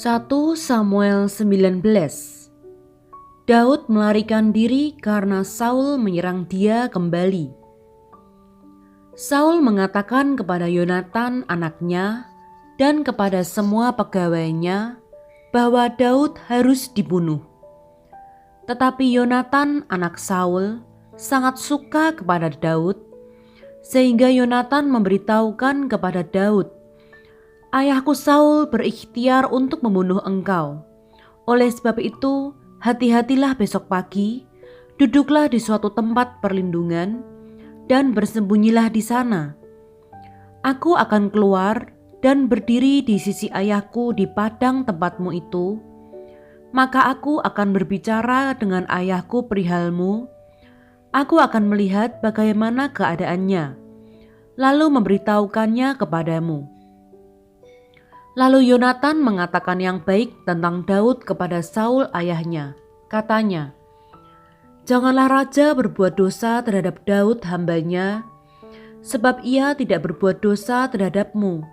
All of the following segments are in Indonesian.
1 Samuel 19. Daud melarikan diri karena Saul menyerang dia kembali. Saul mengatakan kepada Yonatan anaknya dan kepada semua pegawainya bahwa Daud harus dibunuh. Tetapi Yonatan anak Saul sangat suka kepada Daud, sehingga Yonatan memberitahukan kepada Daud, "Ayahku Saul berikhtiar untuk membunuh engkau. Oleh sebab itu, hati-hatilah besok pagi, duduklah di suatu tempat perlindungan, dan bersembunyilah di sana. Aku akan keluar dan berdiri di sisi ayahku di padang tempatmu itu. Maka aku akan berbicara dengan ayahku perihalmu. Aku akan melihat bagaimana keadaannya, lalu memberitahukannya kepadamu." Lalu Yonatan mengatakan yang baik tentang Daud kepada Saul ayahnya. Katanya, "Janganlah raja berbuat dosa terhadap Daud hambanya, sebab ia tidak berbuat dosa terhadapmu.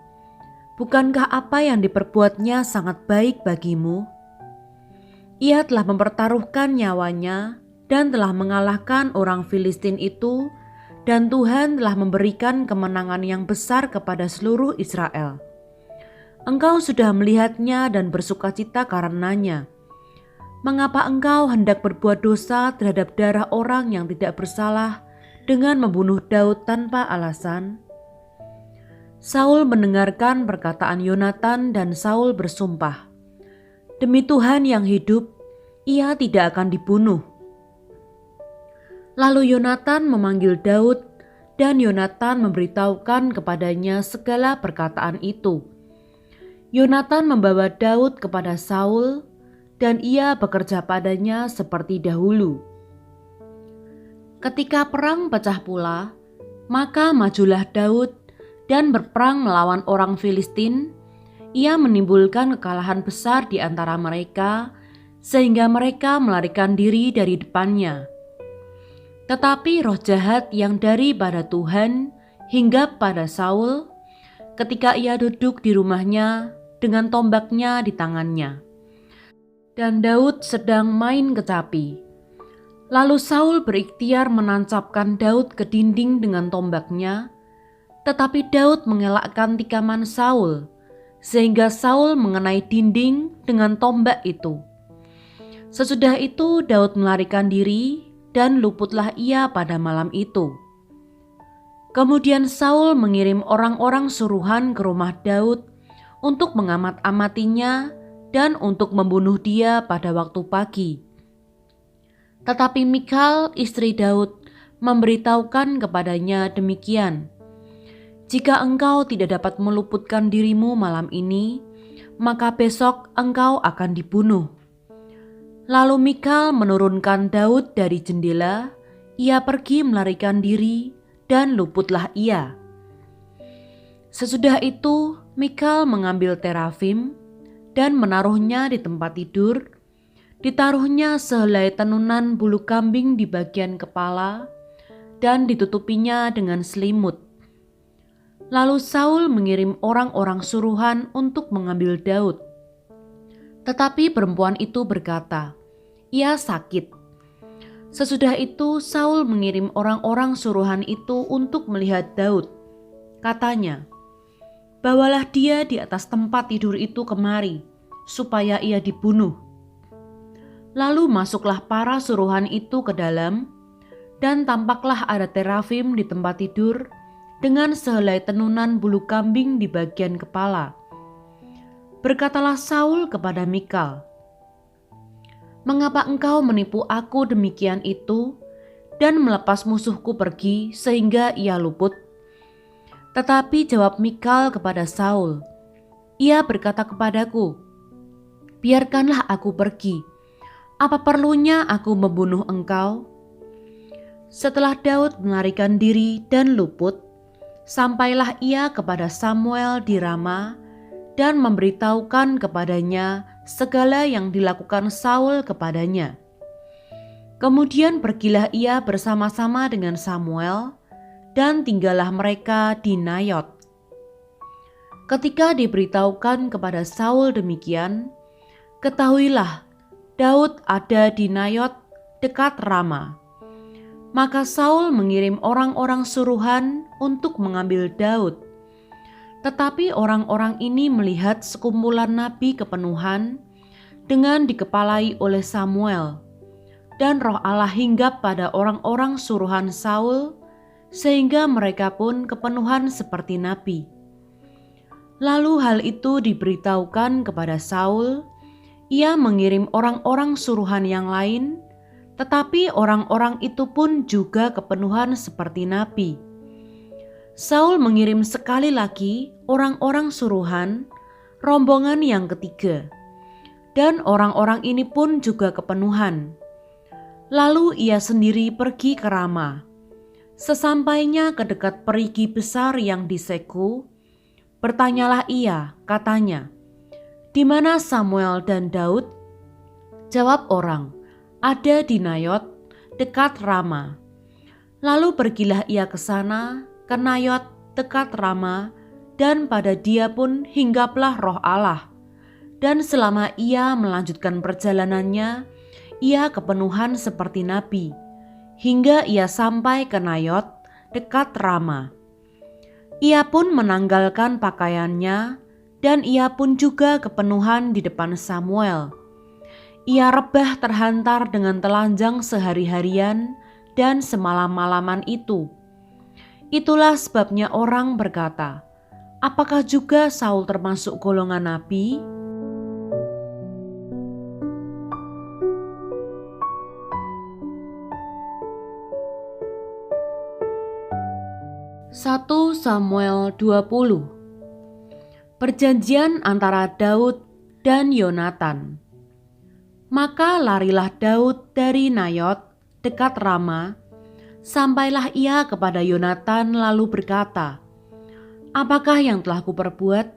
Bukankah apa yang diperbuatnya sangat baik bagimu? Ia telah mempertaruhkan nyawanya dan telah mengalahkan orang Filistin itu, dan Tuhan telah memberikan kemenangan yang besar kepada seluruh Israel. Engkau sudah melihatnya dan bersukacita karenanya. Mengapa engkau hendak berbuat dosa terhadap darah orang yang tidak bersalah dengan membunuh Daud tanpa alasan?" Saul mendengarkan perkataan Yonatan dan Saul bersumpah, "Demi Tuhan yang hidup, ia tidak akan dibunuh." Lalu Yonatan memanggil Daud dan Yonatan memberitahukan kepadanya segala perkataan itu. Yonatan membawa Daud kepada Saul, dan ia bekerja padanya seperti dahulu. Ketika perang pecah pula, maka majulah Daud dan berperang melawan orang Filistin. Ia menimbulkan kekalahan besar di antara mereka, sehingga mereka melarikan diri dari depannya. Tetapi roh jahat yang daripada Tuhan hinggap pada Saul ketika ia duduk di rumahnya dengan tombaknya di tangannya, dan Daud sedang main kecapi. Lalu Saul berikhtiar menancapkan Daud ke dinding dengan tombaknya, tetapi Daud mengelakkan tikaman Saul, sehingga Saul mengenai dinding dengan tombak itu. Sesudah itu Daud melarikan diri, dan luputlah ia pada malam itu. Kemudian Saul mengirim orang-orang suruhan ke rumah Daud untuk mengamat-amatinya dan untuk membunuh dia pada waktu pagi. Tetapi Michal, istri Daud, memberitahukan kepadanya demikian, "Jika engkau tidak dapat meluputkan dirimu malam ini, maka besok engkau akan dibunuh." Lalu Michal menurunkan Daud dari jendela, ia pergi melarikan diri, dan luputlah ia. Sesudah itu Michal mengambil terafim dan menaruhnya di tempat tidur. Ditaruhnya sehelai tenunan bulu kambing di bagian kepala dan ditutupinya dengan selimut. Lalu Saul mengirim orang-orang suruhan untuk mengambil Daud. Tetapi perempuan itu berkata, "Ia sakit." Sesudah itu Saul mengirim orang-orang suruhan itu untuk melihat Daud. Katanya, "Bawalah dia di atas tempat tidur itu kemari, supaya ia dibunuh." Lalu masuklah para suruhan itu ke dalam, dan tampaklah ada terafim di tempat tidur dengan sehelai tenunan bulu kambing di bagian kepala. Berkatalah Saul kepada Michal, "Mengapa engkau menipu aku demikian itu dan melepas musuhku pergi sehingga ia luput?" Tetapi jawab Michal kepada Saul, "Ia berkata kepadaku, 'Biarkanlah aku pergi. Apa perlunya aku membunuh engkau?'" Setelah Daud melarikan diri dan luput, sampailah ia kepada Samuel di Rama dan memberitahukan kepadanya segala yang dilakukan Saul kepadanya. Kemudian pergilah ia bersama-sama dengan Samuel, dan tinggallah mereka di Nayot. Ketika diberitahukan kepada Saul demikian, Ketahuilah, Daud ada di Nayot dekat Rama." Maka Saul mengirim orang-orang suruhan untuk mengambil Daud. Tetapi orang-orang ini melihat sekumpulan nabi kepenuhan dengan dikepalai oleh Samuel, dan Roh Allah hinggap pada orang-orang suruhan Saul, sehingga mereka pun kepenuhan seperti nabi. Lalu hal itu diberitahukan kepada Saul. Ia mengirim orang-orang suruhan yang lain, tetapi orang-orang itu pun juga kepenuhan seperti nabi. Saul mengirim sekali lagi orang-orang suruhan, rombongan yang ketiga, dan orang-orang ini pun juga kepenuhan. Lalu ia sendiri pergi ke Rama. Sesampainya ke dekat perigi besar yang di Seku, bertanyalah ia, katanya, "Di mana Samuel dan Daud?" Jawab orang, "Ada di Nayot dekat Rama." Lalu pergilah ia ke sana, ke Nayot dekat Rama, dan pada dia pun hinggaplah Roh Allah. Dan selama ia melanjutkan perjalanannya, ia kepenuhan seperti nabi, hingga ia sampai ke Nayot dekat Rama. Ia pun menanggalkan pakaiannya, dan ia pun juga kepenuhan di depan Samuel. Ia rebah terhantar dengan telanjang sehari-harian dan semalam-malaman itu. Itulah sebabnya orang berkata, "Apakah juga Saul termasuk golongan nabi?" Satu Samuel 20. Perjanjian antara Daud dan Yonatan. Maka larilah Daud dari Nayot dekat Rama, sampailah ia kepada Yonatan lalu berkata, "Apakah yang telah kuperbuat?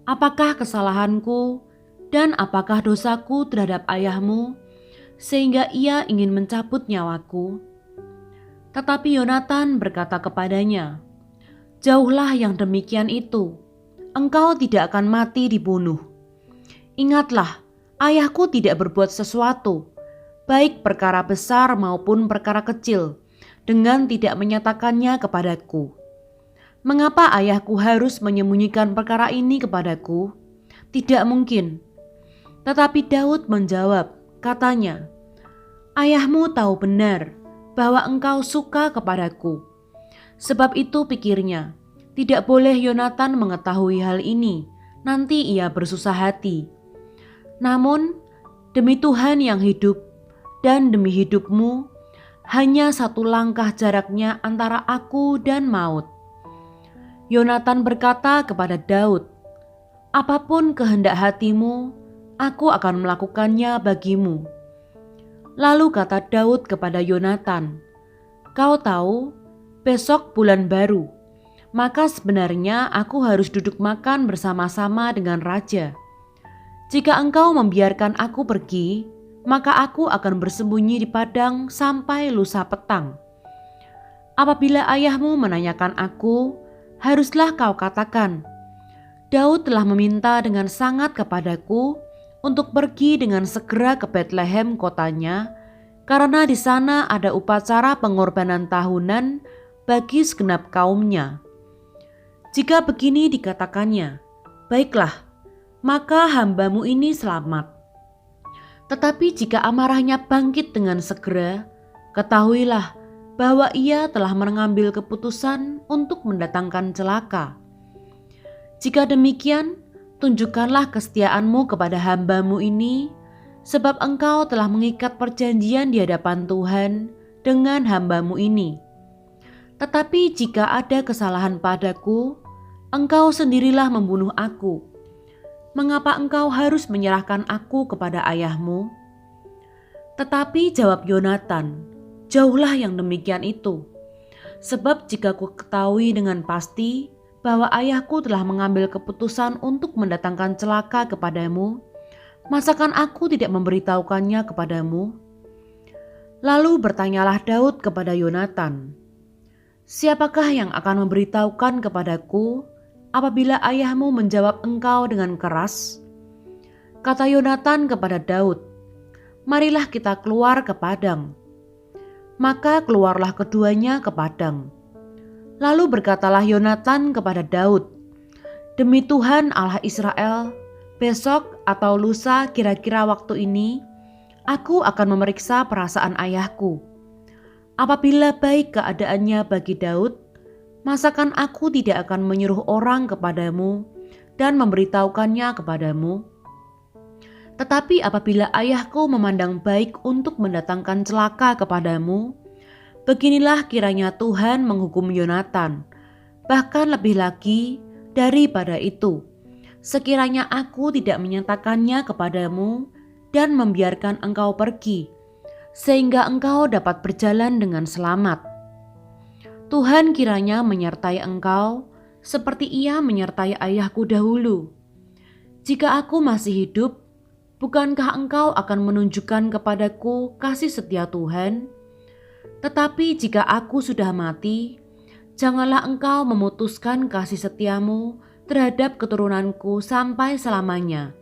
Apakah kesalahanku dan apakah dosaku terhadap ayahmu, sehingga ia ingin mencabut nyawaku?" Tetapi Yonatan berkata kepadanya, "Jauhlah yang demikian itu. Engkau tidak akan mati dibunuh. Ingatlah, ayahku tidak berbuat sesuatu, baik perkara besar maupun perkara kecil, dengan tidak menyatakannya kepadaku. Mengapa ayahku harus menyembunyikan perkara ini kepadaku? Tidak mungkin." Tetapi Daud menjawab, katanya, "Ayahmu tahu benar bahwa engkau suka kepadaku." Sebab itu pikirnya, tidak boleh Yonatan mengetahui hal ini, nanti ia bersusah hati. Namun demi Tuhan yang hidup dan demi hidupmu, hanya satu langkah jaraknya antara aku dan maut. Yonatan berkata kepada Daud, "Apapun kehendak hatimu, aku akan melakukannya bagimu." Lalu kata Daud kepada Yonatan, "Kau tahu, besok bulan baru, maka sebenarnya aku harus duduk makan bersama-sama dengan raja. Jika engkau membiarkan aku pergi, maka aku akan bersembunyi di padang sampai lusa petang. Apabila ayahmu menanyakan aku, haruslah kau katakan, 'Daud telah meminta dengan sangat kepadaku untuk pergi dengan segera ke Betlehem kotanya, karena di sana ada upacara pengorbanan tahunan bagi segenap kaumnya.' Jika begini dikatakannya, baiklah, maka hambamu ini selamat. Tetapi jika amarahnya bangkit dengan segera, ketahuilah bahwa ia telah mengambil keputusan untuk mendatangkan celaka. Jika demikian, tunjukkanlah kesetiaanmu kepada hambamu ini, sebab engkau telah mengikat perjanjian di hadapan Tuhan dengan hambamu ini. Tetapi jika ada kesalahan padaku, engkau sendirilah membunuh aku. Mengapa engkau harus menyerahkan aku kepada ayahmu?" Tetapi jawab Yonatan, "Jauhlah yang demikian itu. Sebab jika ku ketahui dengan pasti bahwa ayahku telah mengambil keputusan untuk mendatangkan celaka kepadamu, masakan aku tidak memberitahukannya kepadamu?" Lalu bertanyalah Daud kepada Yonatan, "Siapakah yang akan memberitahukan kepadaku apabila ayahmu menjawab engkau dengan keras?" Kata Yonatan kepada Daud, "Marilah kita keluar ke padang." Maka keluarlah keduanya ke padang. Lalu berkatalah Yonatan kepada Daud, "Demi Tuhan Allah Israel, besok atau lusa kira-kira waktu ini, aku akan memeriksa perasaan ayahku. Apabila baik keadaannya bagi Daud, masakan aku tidak akan menyuruh orang kepadamu dan memberitahukannya kepadamu? Tetapi apabila ayahku memandang baik untuk mendatangkan celaka kepadamu, beginilah kiranya Tuhan menghukum Yonatan, bahkan lebih lagi daripada itu, sekiranya aku tidak menyatakannya kepadamu dan membiarkan engkau pergi, sehingga engkau dapat berjalan dengan selamat. Tuhan kiranya menyertai engkau seperti Ia menyertai ayahku dahulu. Jika aku masih hidup, bukankah engkau akan menunjukkan kepadaku kasih setia Tuhan? Tetapi jika aku sudah mati, janganlah engkau memutuskan kasih setiamu terhadap keturunanku sampai selamanya.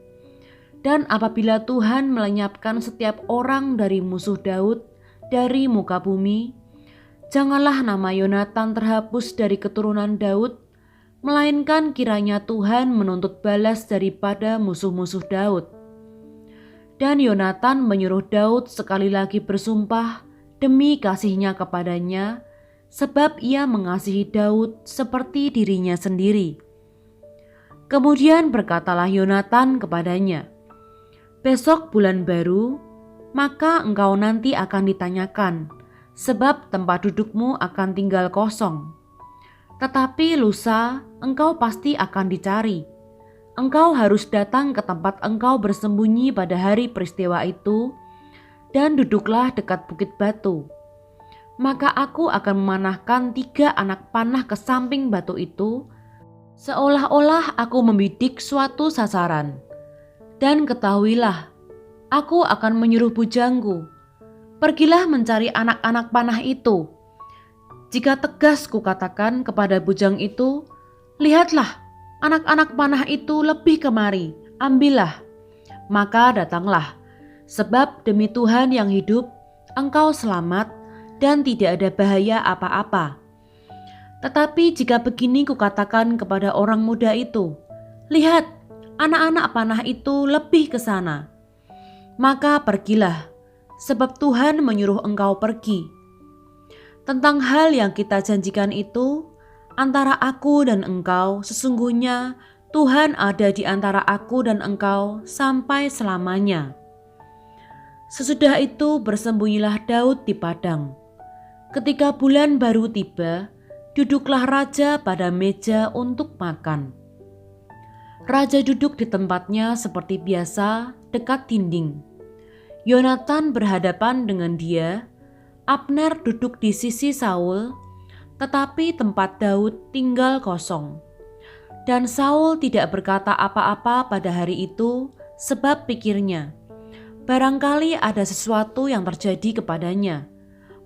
Dan apabila Tuhan melenyapkan setiap orang dari musuh Daud dari muka bumi, janganlah nama Yonatan terhapus dari keturunan Daud, melainkan kiranya Tuhan menuntut balas daripada musuh-musuh Daud." Dan Yonatan menyuruh Daud sekali lagi bersumpah demi kasihnya kepadanya, sebab ia mengasihi Daud seperti dirinya sendiri. Kemudian berkatalah Yonatan kepadanya, "Besok bulan baru, maka engkau nanti akan ditanyakan, sebab tempat dudukmu akan tinggal kosong. Tetapi lusa engkau pasti akan dicari. Engkau harus datang ke tempat engkau bersembunyi pada hari peristiwa itu, dan duduklah dekat bukit batu. Maka aku akan memanahkan 3 anak panah ke samping batu itu, seolah-olah aku membidik suatu sasaran. Dan ketahuilah, aku akan menyuruh bujangku, pergilah mencari anak-anak panah itu. Jika tegas kukatakan kepada bujang itu, lihatlah, anak-anak panah itu lebih kemari, ambillah. Maka datanglah, sebab demi Tuhan yang hidup, engkau selamat dan tidak ada bahaya apa-apa. Tetapi jika begini kukatakan kepada orang muda itu, lihat, anak-anak panah itu lebih ke sana, maka pergilah, sebab Tuhan menyuruh engkau pergi. Tentang hal yang kita janjikan itu, antara aku dan engkau, sesungguhnya Tuhan ada di antara aku dan engkau sampai selamanya." Sesudah itu bersembunyilah Daud di padang. Ketika bulan baru tiba, duduklah raja pada meja untuk makan. Raja duduk di tempatnya seperti biasa dekat dinding. Yonatan berhadapan dengan dia, Abner duduk di sisi Saul, tetapi tempat Daud tinggal kosong. Dan Saul tidak berkata apa-apa pada hari itu, sebab pikirnya, barangkali ada sesuatu yang terjadi kepadanya.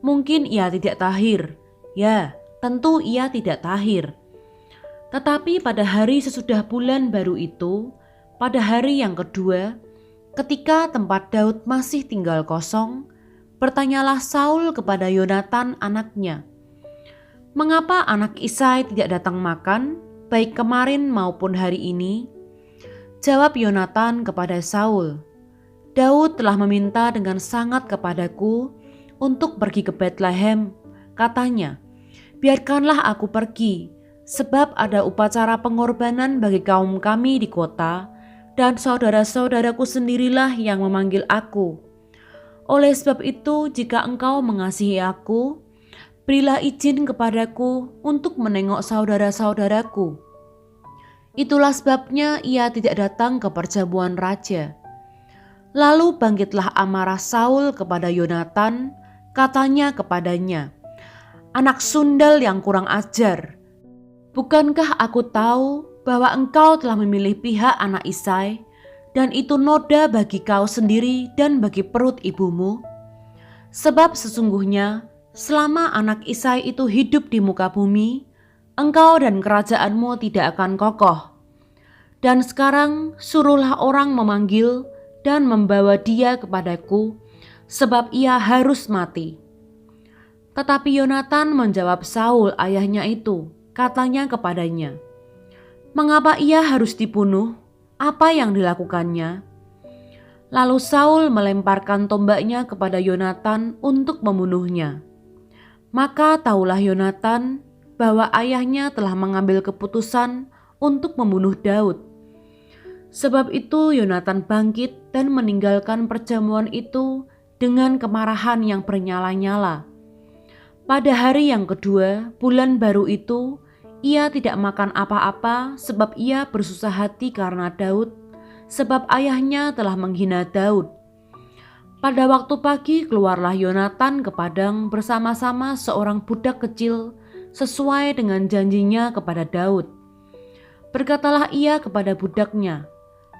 Mungkin ia tidak tahir. Ya, tentu ia tidak tahir. Tetapi pada hari sesudah bulan baru itu, pada hari yang kedua, ketika tempat Daud masih tinggal kosong, bertanyalah Saul kepada Yonatan anaknya, "Mengapa anak Isai tidak datang makan, baik kemarin maupun hari ini?" Jawab Yonatan kepada Saul, "Daud telah meminta dengan sangat kepadaku untuk pergi ke Betlehem. Katanya, biarkanlah aku pergi, sebab ada upacara pengorbanan bagi kaum kami di kota, dan saudara-saudaraku sendirilah yang memanggil aku. Oleh sebab itu, jika engkau mengasihi aku, berilah izin kepadaku untuk menengok saudara-saudaraku." Itulah sebabnya ia tidak datang ke perjamuan raja. Lalu bangkitlah amarah Saul kepada Yonatan, katanya kepadanya, "Anak sundal yang kurang ajar, bukankah aku tahu bahwa engkau telah memilih pihak anak Isai, dan itu noda bagi kau sendiri dan bagi perut ibumu? Sebab sesungguhnya selama anak Isai itu hidup di muka bumi, engkau dan kerajaanmu tidak akan kokoh. Dan sekarang suruhlah orang memanggil dan membawa dia kepadaku, sebab ia harus mati." Tetapi Yonatan menjawab Saul ayahnya itu, katanya kepadanya, "Mengapa ia harus dibunuh? Apa yang dilakukannya?" Lalu Saul melemparkan tombaknya kepada Yonatan untuk membunuhnya. Maka tahulah Yonatan bahwa ayahnya telah mengambil keputusan untuk membunuh Daud. Sebab itu Yonatan bangkit dan meninggalkan perjamuan itu dengan kemarahan yang bernyala-nyala. Pada hari yang kedua, bulan baru itu, ia tidak makan apa-apa sebab ia bersusah hati karena Daud, sebab ayahnya telah menghina Daud. Pada waktu pagi keluarlah Yonatan ke padang bersama-sama seorang budak kecil sesuai dengan janjinya kepada Daud. Berkatalah ia kepada budaknya,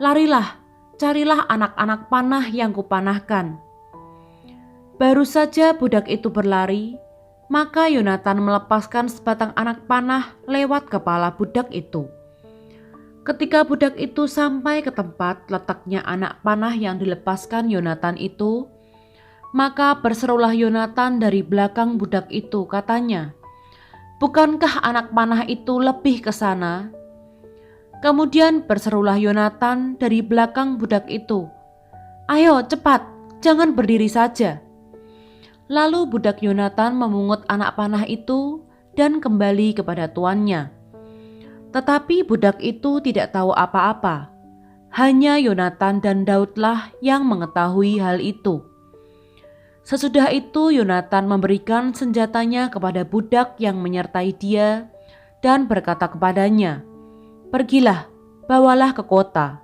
"Larilah, carilah anak-anak panah yang kupanahkan." Baru saja budak itu berlari, maka Yonatan melepaskan sebatang anak panah lewat kepala budak itu. Ketika budak itu sampai ke tempat letaknya anak panah yang dilepaskan Yonatan itu, maka berserulah Yonatan dari belakang budak itu, katanya, "Bukankah anak panah itu lebih ke sana?" Kemudian berserulah Yonatan dari belakang budak itu, "Ayo cepat, jangan berdiri saja." Lalu budak Yonatan memungut anak panah itu dan kembali kepada tuannya. Tetapi budak itu tidak tahu apa-apa. Hanya Yonatan dan Daudlah yang mengetahui hal itu. Sesudah itu Yonatan memberikan senjatanya kepada budak yang menyertai dia dan berkata kepadanya, "Pergilah, bawalah ke kota."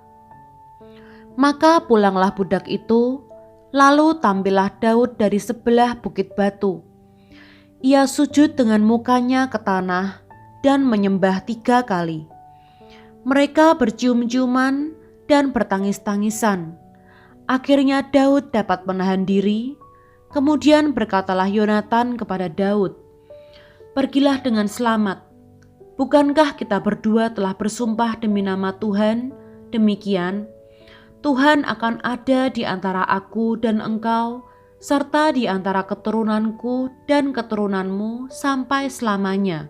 Maka pulanglah budak itu, lalu tampillah Daud dari sebelah bukit batu. Ia sujud dengan mukanya ke tanah dan menyembah 3 kali. Mereka bercium-ciuman dan bertangis-tangisan. Akhirnya Daud dapat menahan diri. Kemudian berkatalah Yonatan kepada Daud, "Pergilah dengan selamat. Bukankah kita berdua telah bersumpah demi nama Tuhan, demikian, Tuhan akan ada di antara aku dan engkau, serta di antara keturunanku dan keturunanmu sampai selamanya."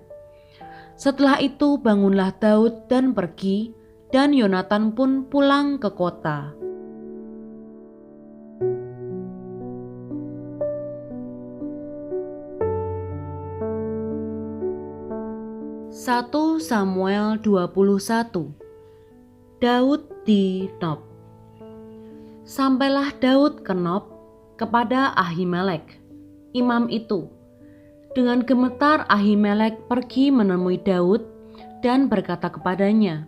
Setelah itu bangunlah Daud dan pergi, dan Yonatan pun pulang ke kota. Satu Samuel 21. Daud di Nob. Sampailah Daud ke Nob kepada Ahimelek, imam itu. Dengan gemetar Ahimelek pergi menemui Daud dan berkata kepadanya,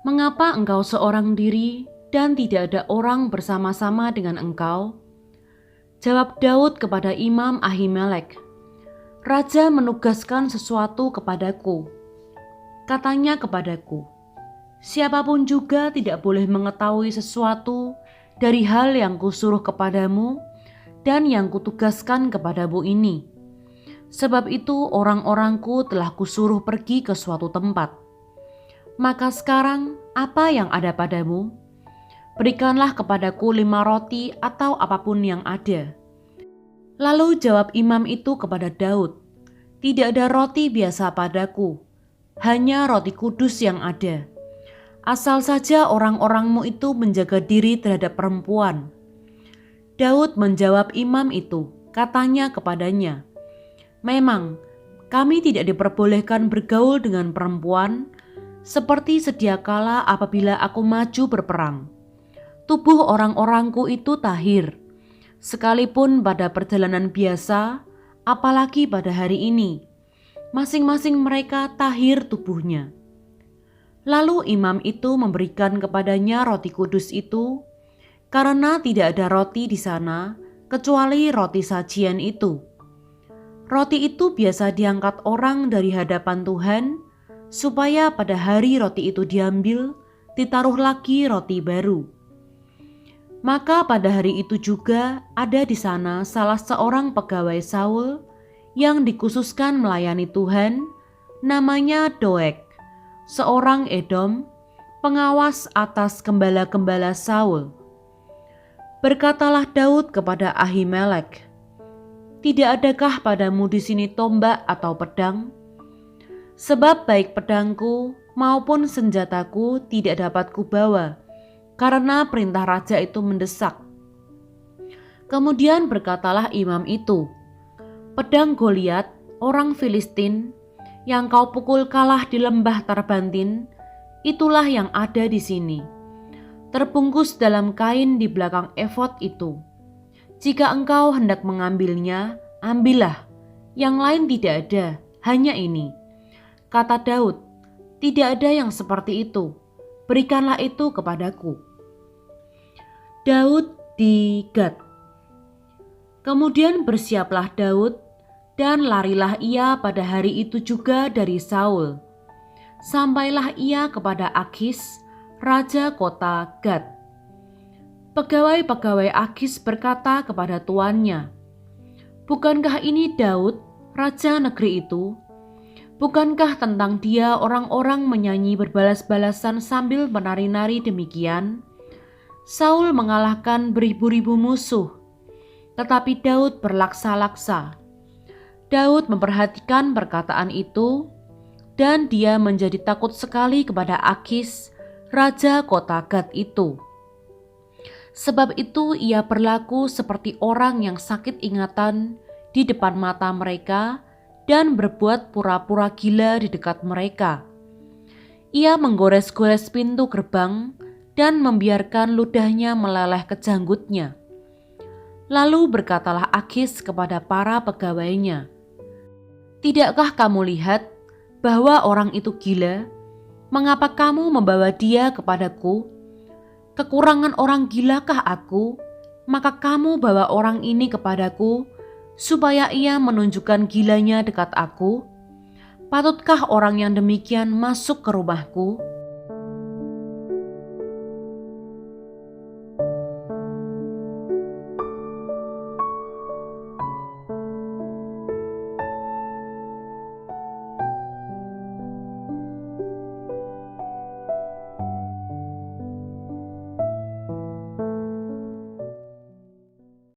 "Mengapa engkau seorang diri dan tidak ada orang bersama-sama dengan engkau?" Jawab Daud kepada Imam Ahimelek, "Raja menugaskan sesuatu kepadaku." Katanya kepadaku, "Siapapun juga tidak boleh mengetahui sesuatu dari hal yang kusuruh kepadamu dan yang kutugaskan kepadamu ini. Sebab itu orang-orangku telah kusuruh pergi ke suatu tempat. Maka sekarang apa yang ada padamu? Berikanlah kepadaku 5 roti atau apapun yang ada." Lalu jawab imam itu kepada Daud, "Tidak ada roti biasa padaku, hanya roti kudus yang ada. Asal saja orang-orangmu itu menjaga diri terhadap perempuan." Daud menjawab imam itu, katanya kepadanya, "Memang, kami tidak diperbolehkan bergaul dengan perempuan, seperti sedia kala apabila aku maju berperang. Tubuh orang-orangku itu tahir, sekalipun pada perjalanan biasa, apalagi pada hari ini. Masing-masing mereka tahir tubuhnya." Lalu imam itu memberikan kepadanya roti kudus itu, karena tidak ada roti di sana kecuali roti sajian itu. Roti itu biasa diangkat orang dari hadapan Tuhan, supaya pada hari roti itu diambil, ditaruh lagi roti baru. Maka pada hari itu juga ada di sana salah seorang pegawai Saul yang dikhususkan melayani Tuhan, namanya Doeg, seorang Edom, pengawas atas gembala-gembala Saul. Berkatalah Daud kepada Ahimelek, "Tidak adakah padamu di sini tombak atau pedang? Sebab baik pedangku maupun senjataku tidak dapat kubawa, karena perintah raja itu mendesak." Kemudian berkatalah imam itu, "Pedang Goliat, orang Filistin, yang kau pukul kalah di lembah Tarbantin, itulah yang ada di sini, terbungkus dalam kain di belakang efod itu. Jika engkau hendak mengambilnya, ambillah, yang lain tidak ada, hanya ini." Kata Daud, "Tidak ada yang seperti itu, berikanlah itu kepadaku." Daud di Gad. Kemudian bersiaplah Daud, dan larilah ia pada hari itu juga dari Saul. Sampailah ia kepada Akis, raja kota Gad. Pegawai-pegawai Akis berkata kepada tuannya, "Bukankah ini Daud, raja negeri itu? Bukankah tentang dia orang-orang menyanyi berbalas-balasan sambil menari-nari demikian? Saul mengalahkan beribu-ribu musuh, tetapi Daud berlaksa-laksa." Daud memperhatikan perkataan itu, dan dia menjadi takut sekali kepada Akis, raja kota Gad itu. Sebab itu ia berlaku seperti orang yang sakit ingatan di depan mata mereka dan berbuat pura-pura gila di dekat mereka. Ia menggores-gores pintu gerbang dan membiarkan ludahnya meleleh ke janggutnya. Lalu berkatalah Akis kepada para pegawainya, "Tidakkah kamu lihat bahwa orang itu gila? Mengapa kamu membawa dia kepadaku? Kekurangan orang gilakah aku? Maka kamu bawa orang ini kepadaku, supaya ia menunjukkan gilanya dekat aku. Patutkah orang yang demikian masuk ke rumahku?"